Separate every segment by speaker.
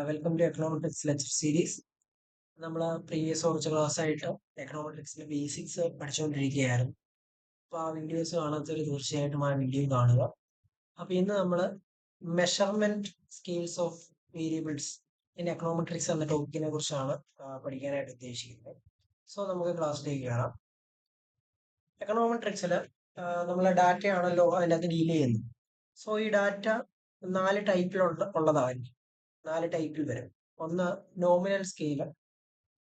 Speaker 1: Welcome to econometrics lecture series. നമ്മൾ previous കുറച്ച് class ആയിട്ട് എക്കണോമെട്രിക്സിന്റെ ബേസിക്സ് പഠിച്ചുകൊണ്ടിരിക്കുകയായിരുന്നു. അപ്പോൾ ആ വീഡിയോസ് കാണാത്തവർ തീർച്ചയായിട്ടും ആ വീഡിയോ കാണുക. അപ്പോൾ ഇന്ന് നമ്മൾ measurement scales of variables in econometrics എന്ന ടോപ്പിക്കിനെ കുറിച്ചാണ് പഠിക്കാനായിട്ട് ഉദ്ദേശിക്കുന്നത്. സോ നമുക്ക് ക്ലാസ്സിലേക്ക് കയറാം. എക്കണോമെട്രിക്സിൽ നമ്മളെ ഡാറ്റയാണല്ലോ അതിനകത്ത് ഡീൽ ചെയ്യുന്നത്. സോ ഈ ഡാറ്റ 4 ടൈപ്പിലുള്ളതായിരിക്കും. 4 ടൈപ്പിൽ വരും. ഒന്ന് നോമിനൽ സ്കെയില്,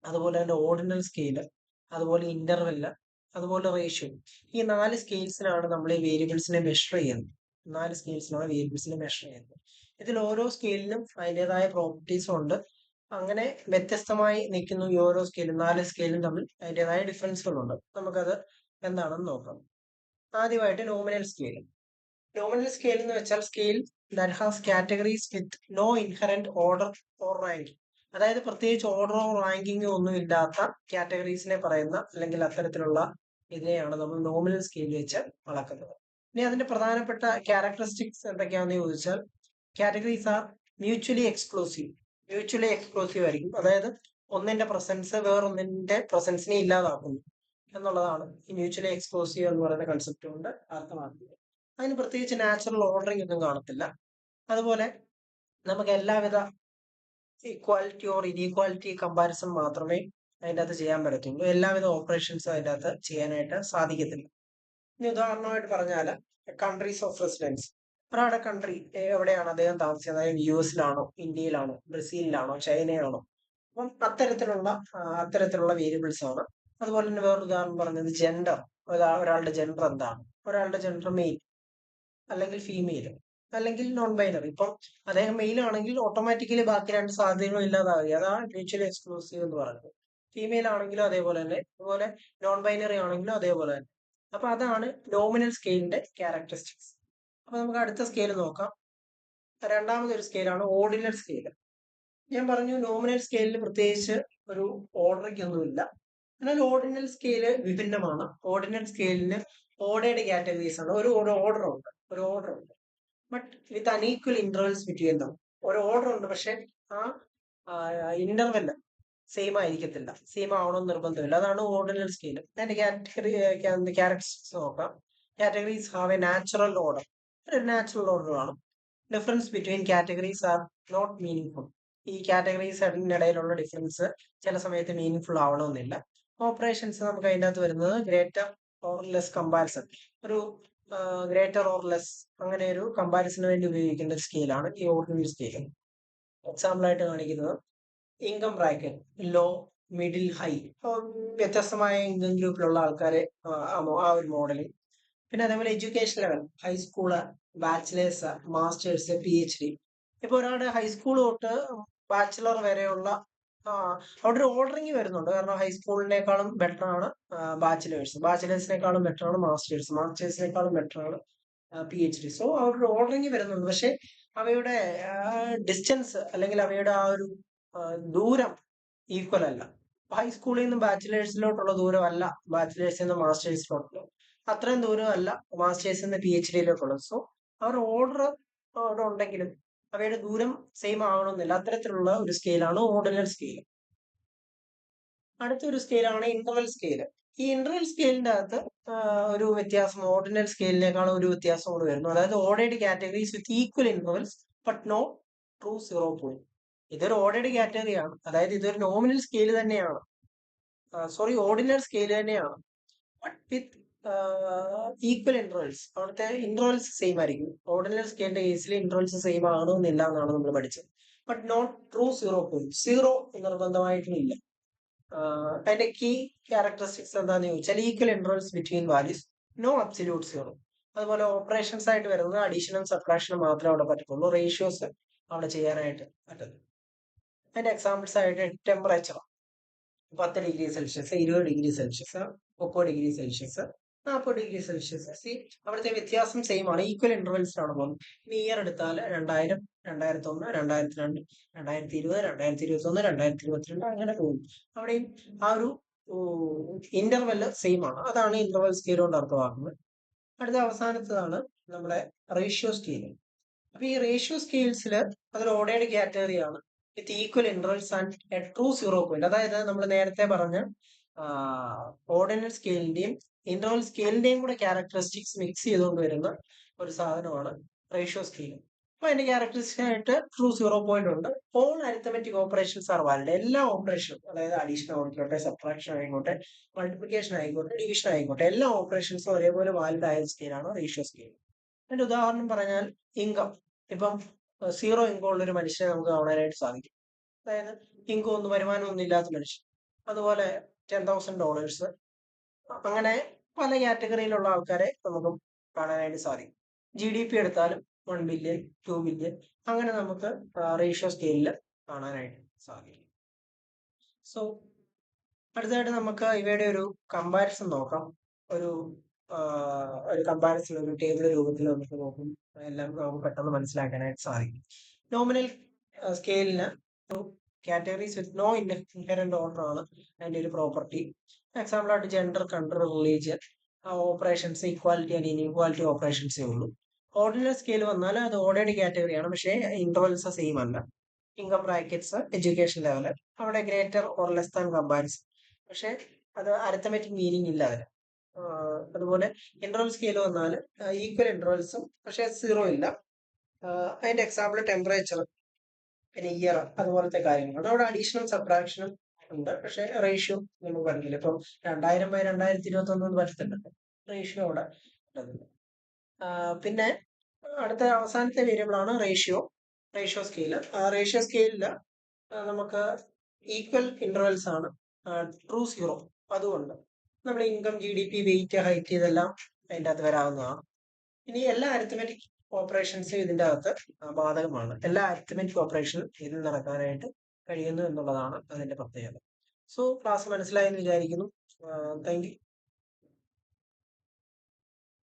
Speaker 1: അതുപോലെ തന്നെ ഓർഡിനൽ സ്കെയില്, അതുപോലെ ഇന്റർവെല്, അതുപോലെ റേഷ്യോ. ഈ 4 സ്കെയിൽസിലാണ് നമ്മൾ ഈ വേരിയബിൾസിനെ മെഷർ ചെയ്യുന്നത്. 4 സ്കെയിൽസിലാണ് വേരിയബിൾസിനെ മെഷർ ചെയ്യുന്നത്. ഇതിൽ ഓരോ സ്കെയിലിനും അതിൻ്റെതായ പ്രോപ്പർട്ടീസും ഉണ്ട്. അങ്ങനെ വ്യത്യസ്തമായി നിൽക്കുന്നു ഈ ഓരോ സ്കെയിലും. 4 സ്കെയിലും തമ്മിൽ അതിൻ്റെതായ ഡിഫറൻസുകളുണ്ട്. നമുക്കത് എന്താണെന്ന് നോക്കാം. ആദ്യമായിട്ട് നോമിനൽ സ്കെയിൽ. നോമിനൽ സ്കെയിൽ എന്ന് വെച്ചാൽ scale that has categories with no inherent order or ranking. അതായത് പ്രത്യേകിച്ച് ഓർഡറോ റാങ്കിങ്ങോ ഒന്നും ഇല്ലാത്ത കാറ്റഗറീസിനെ പറയുന്ന അല്ലെങ്കിൽ അത്തരത്തിലുള്ള ഇതിനെയാണ് നമ്മൾ നോമിനൽ സ്കെയിൽ വെച്ച് അളക്കുന്നത്. ഇനി അതിന്റെ പ്രധാനപ്പെട്ട ക്യാരക്ടറിസ്റ്റിക്സ് എന്തൊക്കെയാണെന്ന് ചോദിച്ചാൽ, categories R mutually exclusive. Mutually exclusive ആയിരിക്കും. അതായത് ഒന്നിന്റെ പ്രസൻസ് വേറൊന്നിന്റെ പ്രസൻസിനെ ഇല്ലാതാക്കുന്നു എന്നുള്ളതാണ് ഈ മ്യൂച്വലി എക്സ്ക്ലൂസീവ് എന്ന് പറയുന്ന കൺസെപ്റ്റ് കൊണ്ട് അർത്ഥമാക്കുന്നത്. അതിന് പ്രത്യേകിച്ച് നാച്ചുറൽ ഓർഡറിംഗ് ഒന്നും കാണത്തില്ല. അതുപോലെ നമുക്ക് എല്ലാവിധ ഇക്വാലിറ്റി ഓർ ഇനീക്വാലിറ്റി കമ്പാരിസൺ മാത്രമേ അതിൻ്റെ അകത്ത് ചെയ്യാൻ പറ്റത്തുള്ളൂ. എല്ലാവിധ ഓപ്പറേഷൻസും അതിൻ്റെ അകത്ത് ചെയ്യാനായിട്ട് സാധിക്കത്തില്ല. ഇനി ഉദാഹരണമായിട്ട് പറഞ്ഞാൽ കൺട്രീസ് ഓഫ് റെസിഡൻസ്. ഒരാളുടെ കൺട്രി എവിടെയാണ് അദ്ദേഹം താമസിക്കുന്നത്, അതായത് US-ലാണോ, ഇന്ത്യയിലാണോ, ബ്രസീലിലാണോ, ചൈനയാണോ, അപ്പം അത്തരത്തിലുള്ള വേരിയബിൾസ് ആണ്. അതുപോലെ തന്നെ വേറൊരു ഉദാഹരണം പറഞ്ഞത് ജെൻഡർ. ഒരാളുടെ ജെൻഡർ എന്താണ്, ഒരാളുടെ ജെൻഡർ മെയിൽ അല്ലെങ്കിൽ ഫീമെയിൽ അല്ലെങ്കിൽ നോൺ ബൈനറി. ഇപ്പം അദ്ദേഹം മെയിൽ ആണെങ്കിൽ ഓട്ടോമാറ്റിക്കലി ബാക്കി 2 സാധ്യതകളും ഇല്ലാതാവുക. അതാണ് മ്യൂച്വലി എക്സ്ക്ലൂസീവ് എന്ന് പറയുന്നത്. ഫീമെയിൽ ആണെങ്കിലും അതേപോലെ തന്നെ, അതുപോലെ നോൺ ബൈനറി ആണെങ്കിലും അതേപോലെ തന്നെ. അപ്പൊ അതാണ് നോമിനൽ സ്കെയിലിന്റെ ക്യാരക്ടറിസ്റ്റിക്സ്. അപ്പൊ നമുക്ക് അടുത്ത സ്കെയിൽ നോക്കാം. രണ്ടാമതൊരു സ്കെയിലാണ് ഓർഡിനൽ സ്കെയിൽ. ഞാൻ പറഞ്ഞു നോമിനൽ സ്കെയിലിൽ പ്രത്യേകിച്ച് ഒരു ഓർഡറിംഗ് ഒന്നുമില്ല. എന്നാൽ ഓർഡിനൽ സ്കെയില് വിഭിന്നമാണ്. ഓർഡിനൽ സ്കെയിലിന് ഓർഡേഡ് കാറ്റഗറീസ് ആണ്. ഒരു ഓർഡർ ഉണ്ട് but with unequal intervals between them. ഒരു ഓർഡർ ഉണ്ട്, പക്ഷെ ആ ഇന്റർവെൽ സെയിം ആയിരിക്കത്തില്ല. സെയിം ആവണമെന്ന് നിർബന്ധമില്ല. അതാണ് ഓർഡിനൽ സ്കെയിൽ. അതിന്റെ ക്യാരക്ടറിസ്റ്റിക്സ് നോക്കാം. Categories have a natural order. ഒരു നാച്ചുറൽ ഓർഡർ കാണും. Difference between categories are not meaning. ഈ കാറ്റഗറീസിനിടയിലുള്ള ഡിഫറൻസ് ചില സമയത്ത് മീനിങ് ആവണമെന്നില്ല. ഓപ്പറേഷൻസ് നമുക്ക് അതിൻ്റെ അകത്ത് വരുന്നത് ഗ്രേറ്റർ ഓർ ലെസ് കമ്പാരിസൺ. ഒരു ഗ്രേറ്റർ ഓർ ലെസ് അങ്ങനെ ഒരു കമ്പാരിസന് വേണ്ടി ഉപയോഗിക്കേണ്ട സ്കെയിലാണ് ഈ ഓർഡിനൽ സ്കെയിൽ. എക്സാമ്പിൾ ആയിട്ട് കാണിക്കുന്നത് income bracket, low, middle, high. വ്യത്യസ്തമായ ഇൻകം ഗ്രൂപ്പിലുള്ള ആൾക്കാരെ ആ ഒരു മോഡലിൽ. പിന്നെ അതേപോലെ education level, high school, bachelors, masters, PhD. ഇപ്പൊ ഒരാളുടെ ഹൈസ്കൂൾ തൊട്ട് ബാച്ചിലർ വരെയുള്ള അവിടെ ഒരു ഓർഡറിങ് വരുന്നുണ്ട്. കാരണം ഹൈസ്കൂളിനേക്കാളും ബെറ്റർ ആണ് ബാച്ചിലേഴ്സിനേക്കാളും ബെറ്റർ ആണ് മാസ്റ്റേഴ്സിനേക്കാളും ബെറ്റർ ആണ് PhD. സോ അവരുടെ ഓർഡറിങ് വരുന്നുണ്ട്. പക്ഷെ അവയുടെ ഡിസ്റ്റൻസ് അല്ലെങ്കിൽ അവയുടെ ആ ഒരു ദൂരം ഈക്വൽ അല്ല. ഹൈസ്കൂളിൽ നിന്ന് ബാച്ചിലേഴ്സിലോട്ടുള്ള ദൂരം അല്ല ബാച്ചിലേഴ്സിൽ നിന്ന് മാസ്റ്റേഴ്സിലോട്ടുള്ള അത്രയും ദൂരം അല്ല മാസ്റ്റേഴ്സിൽ നിന്ന് PhD-യിലോട്ടുള്ളത്. സോ അവരുടെ ഓർഡർ അവിടെ ഉണ്ടെങ്കിലും അവയുടെ ദൂരം സെയിം ആവണമെന്നില്ല. അത്തരത്തിലുള്ള ഒരു സ്കെയിലാണ് ഓർഡിനൽ സ്കെയിൽ. അടുത്തൊരു സ്കെയിലാണ് ഇന്റർവെൽ സ്കെയിൽ. ഈ ഇന്റർവെൽ സ്കെയിലിന്റെ അകത്ത് ഒരു വ്യത്യാസം ഓർഡിനൽ സ്കെയിലിനേക്കാളും ഒരു വ്യത്യാസം കൂടി വരുന്നു. അതായത് ordered categories with equal intervals but no true 0 point. ഇതൊരു ഓർഡേഡ് കാറ്റഗറിയാണ്. അതായത് ഇതൊരു നോമിനൽ സ്കെയിൽ തന്നെയാണ്, ഓർഡിനൽ സ്കെയിൽ തന്നെയാണ്, ബട്ട് വിത്ത് ഈക്വൽ ഇന്റർവെൽസ്. അവിടുത്തെ ഇന്റർവെൽസ് സെയിം ആയിരിക്കും. ഓർഡിനൽ സ്കെയിലിന്റെ കേസിൽ ഇന്റർവെൽസ് സെയിം ആകണമെന്നില്ല എന്നാണ് നമ്മൾ പഠിച്ചത്. But not true 0 point. 0 നിർബന്ധമായിട്ടില്ല. അതിന്റെ കീ ക്യാരക്ടറിസ്റ്റിക്സ് എന്താന്ന് ചോദിച്ചാൽ equal intervals between values, no absolute 0. അതുപോലെ ഓപ്പറേഷൻസ് ആയിട്ട് വരുന്നത് അഡീഷനും സബ്ട്രാക്ഷനും മാത്രമേ അവിടെ പറ്റത്തുള്ളൂ. റേഷ്യോസ് അവിടെ ചെയ്യാനായിട്ട് പറ്റുന്നു. അതിന്റെ എക്സാമ്പിൾസ് ആയിട്ട് temperature 10 degree Celsius, 20 degree Celsius, 30 degree Celsius, 40 degree Celsius. അവിടുത്തെ വ്യത്യാസം സെയിം ആണ്. ഈക്വൽ ഇന്റർവെൽസിലാണ് പോകുന്നത്. ഇനി ഇയർ എടുത്താൽ 2000, 2001, 2002, 2020, 2021, 2022 അങ്ങനെ പോകും. അവിടെയും ആ ഒരു ഇന്റർവെൽ സെയിം ആണ്. അതാണ് ഇന്റർവെൽ സ്കെയിൽ കൊണ്ട് അർത്ഥമാക്കുന്നത്. അടുത്ത അവസാനത്തതാണ് നമ്മുടെ റേഷ്യോ സ്കെയിൽ. അപ്പൊ ഈ റേഷ്യോ സ്കെയിൽസിൽ അതൊരു ഓർഡേഡ് കാറ്റഗറിയാണ്. With equal intervals and a true zero point. അതായത് നമ്മൾ നേരത്തെ പറഞ്ഞ ഓർഡിനൽ സ്കെയിലിന്റെയും ഇന്റർവൽ സ്കെയിലിന്റെയും കൂടെ ക്യാരക്ടറിസ്റ്റിക്സ് മിക്സ് ചെയ്തുകൊണ്ട് വരുന്ന ഒരു സാധനമാണ് റേഷ്യോ സ്കെയിൽ. അപ്പൊ അതിന്റെ ക്യാരക്ടറിസ്റ്റിക് ആയിട്ട് ട്രൂ സീറോ പോയിന്റ് ഉണ്ട്. All arithmetic operations are valid. എല്ലാ ഓപ്പറേഷനും, അതായത് അഡീഷൻ ആയിക്കോട്ടെ, സബ്ട്രാക്ഷൻ ആയിക്കോട്ടെ, മൾട്ടിപ്ലിക്കേഷൻ ആയിക്കോട്ടെ, ഡിവിഷൻ ആയിക്കോട്ടെ, എല്ലാ ഓപ്പറേഷൻസും ഒരേപോലെ വാലിഡ് ആയ സ്കെയിലാണ് റേഷ്യോ സ്കെയിൽ. അതിന്റെ ഉദാഹരണം പറഞ്ഞാൽ ഇൻകം. ഇപ്പം സീറോ ഇൻകം ഉള്ള ഒരു മനുഷ്യനെ നമുക്ക് കാണാനായിട്ട് സാധിക്കും. അതായത് ഇൻകം ഒന്നും, വരുമാനമൊന്നും ഇല്ലാത്ത മനുഷ്യൻ. അതുപോലെ $10,000, അങ്ങനെ പല കാറ്റഗറിയിലുള്ള ആൾക്കാരെ നമുക്ക് കാണാനായിട്ട് സാധിക്കും. GDP എടുത്താലും 1 ബില്യൺ, 2 ബില്യൺ, അങ്ങനെ നമുക്ക് റേഷ്യോ സ്കെയിലിൽ കാണാനായിട്ട് സാധിക്കും. സോ അടുത്തതായിട്ട് നമുക്ക് ഇവയുടെ ഒരു കമ്പാരിസൺ നോക്കാം. ഒരു ഒരു കമ്പാരിസൺ ഒരു ടേബിൾ രൂപത്തിൽ നമുക്ക് നോക്കും, എല്ലാം നമുക്ക് പെട്ടെന്ന് മനസ്സിലാക്കാനായിട്ട് സാധിക്കും. നോമിനൽ സ്കെയിലിന് categories with no inherent order ആണ് അതിന്റെ ഒരു പ്രോപ്പർട്ടി. എക്സാമ്പിൾ ആയിട്ട് gender, country, religion, operations, equality and inequality ഓപ്പറേഷൻസേ ഉള്ളൂ. ഓർഡിനൽ സ്കെയിൽ വന്നാൽ അത് ഓർഡേഡ് കാറ്റഗറിയാണ്, പക്ഷേ ഇന്റർവൽസ് സെയിം അല്ല. ഇൻകം ബ്രാക്കറ്റ്സ്, എഡ്യൂക്കേഷൻ ലെവൽ, അവിടെ greater or less than comparison, പക്ഷെ അത് അരിത്തമെറ്റിക് മീനിങ് ഇല്ല അതിന്. അതുപോലെ ഇന്റർവൽ സ്കെയിൽ വന്നാൽ ഈക്വൽ ഇന്റർവൽസും പക്ഷെ സീറോ ഇല്ല. അതിന്റെ എക്സാമ്പിൾ ടെമ്പറേച്ചർ, പിന്നെ ഇയർ, അതുപോലത്തെ കാര്യങ്ങൾ. അവിടെ അഡീഷണൽ സബ്ട്രാക്ഷനും ഉണ്ട്, പക്ഷെ റേഷ്യോ നമുക്ക് പഠിക്കില്ല. ഇപ്പം 2000/2021 പറ്റത്തില്ല, റേഷ്യോ അവിടെ ഉള്ളതില്ല. പിന്നെ അടുത്ത അവസാനത്തെ വേരിയബിൾ ആണ് റേഷ്യോ സ്കെയിൽ. റേഷ്യോ സ്കെയിലില് നമുക്ക് ഈക്വൽ ഇന്റർവൽസ് ആണ്, ട്രൂ സീറോ. അതുകൊണ്ട് നമ്മൾ ഇൻകം, GDP, വെയിറ്റ്, ഹൈറ്റ് ഇതെല്ലാം അതിൻ്റെ അകത്ത് വരാവുന്നതാണ്. ഇനി എല്ലാ അരിത്തമെറ്റിക് ഓപ്പറേഷൻസും ഇതിൻ്റെ അകത്ത് ബാധകമാണ്. എല്ലാ അരിത്തമെറ്റിക് ഓപ്പറേഷനും ഇതിൽ നടക്കാനായിട്ട് കഴിയുന്നു എന്നുള്ളതാണ് അതിന്റെ പ്രത്യേകത. സോ ക്ലാസ് മനസ്സിലായെന്ന് വിചാരിക്കുന്നു. Thank you.